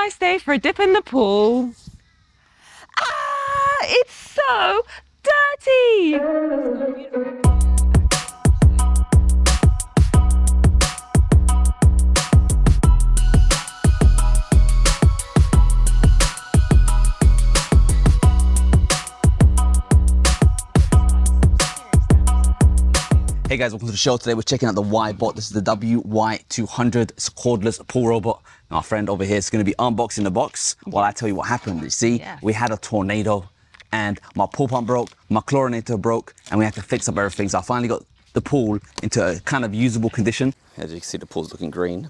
nice day for a dip in the pool. Ah, it's so dirty. Hey guys, welcome to the show. Today we're checking out the Wybot. This is the WY200. It's a cordless pool robot. And our friend over here is going to be unboxing the box while I tell you what happened. You see, we had a tornado and my pool pump broke, my chlorinator broke, and we had to fix up everything. So I finally got the pool into a kind of usable condition. As you can see, the pool's looking green.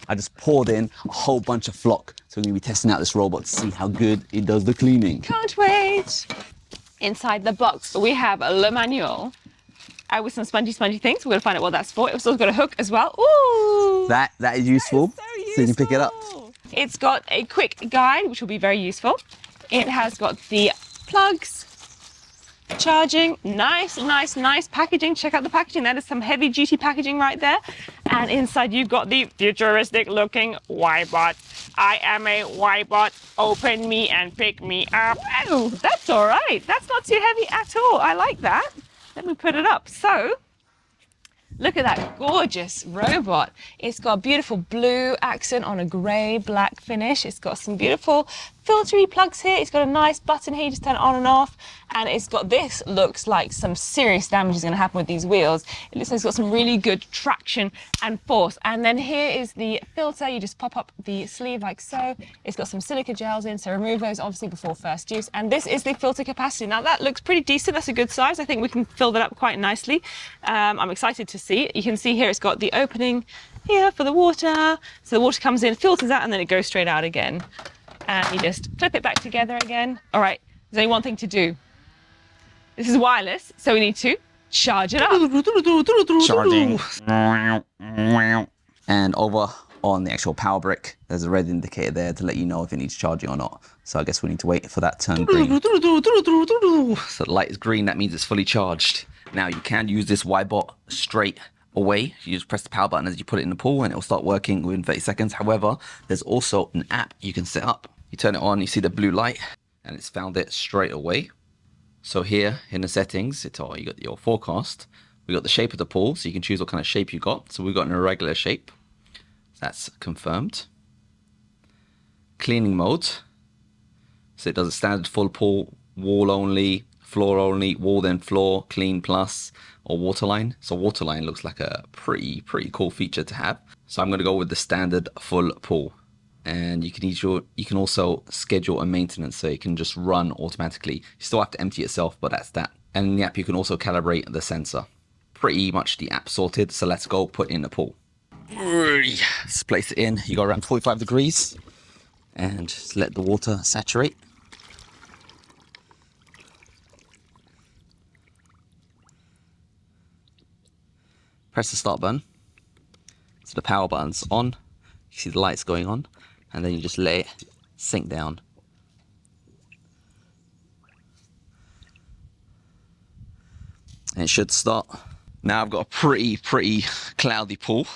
I just poured in a whole bunch of flock. So we're going to be testing out this robot to see how good it does the cleaning. Can't wait. Inside the box, we have a manual with some spongy things. We're gonna find out what that's for. It's also got a hook as well. Ooh! That is useful. That is so useful. So you can pick it up. It's got a quick guide, which will be very useful. It has got the plugs, charging, nice packaging. Check out the packaging. That is some heavy duty packaging right there. And inside you've got the futuristic looking Wybot. I am a Wybot. Open me and pick me up. Oh, that's all right. That's not too heavy at all. I like that. Let me put it up. So, look at that gorgeous robot. It's got a beautiful blue accent on a grey black finish. It's got some beautiful filtery plugs here. It's got a nice button here, you just turn it on and off. And it's got, this looks like some serious damage is going to happen with these wheels. It looks like it's got some really good traction and force. And then here is the filter. You just pop up the sleeve like so. It's got some silica gels in, so remove those obviously before first use. And this is the filter capacity. Now that looks pretty decent. That's a good size. I think we can fill that up quite nicely. I'm excited to see. You can see here it's got the opening here for the water. So the water comes in, filters out, and then it goes straight out again. And you just flip it back together again. All right, there's only one thing to do. This is wireless, so we need to charge it up. Charging. And over on the actual power brick, there's a red indicator there to let you know if it needs charging or not. So I guess we need to wait for that to turn green. So the light is green, that means it's fully charged. Now you can use this Wybot straight away. You just press the power button as you put it in the pool and it will start working within 30 seconds. However, there's also an app you can set up. You turn it on, you see the blue light and it's found it straight away. So here in the settings, you got your forecast. We got the shape of the pool, so you can choose what kind of shape you got. So we've got an irregular shape. That's confirmed. Cleaning mode. So it does a standard full pool, wall only, floor only, wall then floor, clean plus, or waterline. So waterline looks like a pretty cool feature to have. So I'm going to go with the standard full pool. And you can also schedule a maintenance, so it can just run automatically. You still have to empty itself, but that's that. And in the app, you can also calibrate the sensor. Pretty much the app sorted, so let's go put in the pool. Just place it in. You go around 45 degrees and just let the water saturate. Press the start button. So the power button's on. You see the lights going on. And then you just let it sink down. And it should start. Now I've got a pretty cloudy pool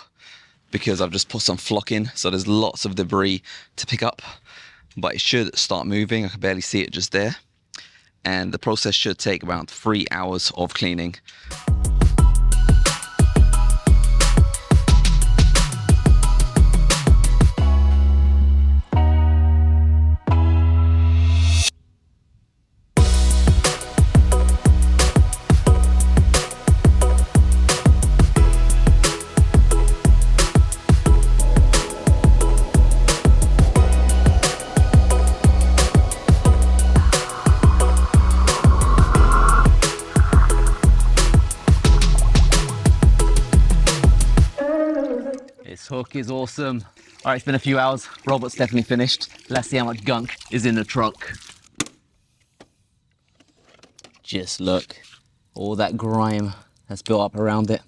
because I've just put some flock in, so there's lots of debris to pick up. But it should start moving. I can barely see it just there. And the process should take around 3 hours of cleaning. This hook is awesome. All right, it's been a few hours. Robot's definitely finished. Let's see how much gunk is in the truck. Just look, all that grime that's built up around it.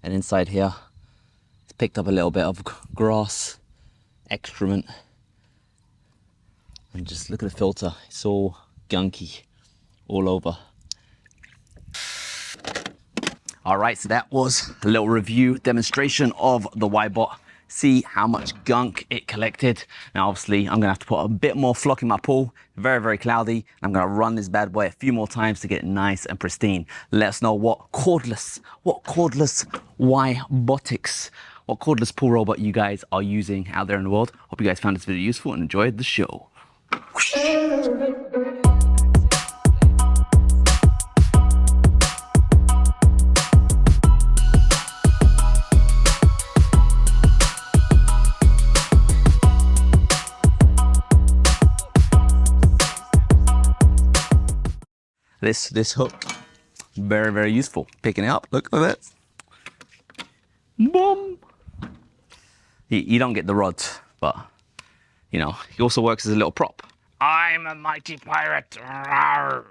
And inside here, it's picked up a little bit of grass, excrement. And just look at the filter. It's all gunky all over. All right, so that was a little review demonstration of the Wybot. see how much gunk it collected. Now, obviously, I'm gonna have to put a bit more flock in my pool. Very, very cloudy. I'm gonna run this bad boy a few more times to get it nice and pristine. Let us know what cordless Wybotics, what cordless pool robot you guys are using out there in the world. Hope you guys found this video useful and enjoyed the show. This hook, very, very useful. Picking it up, look at that. Boom. You don't get the rod, but you know, he also works as a little prop. I'm a mighty pirate. Rawr.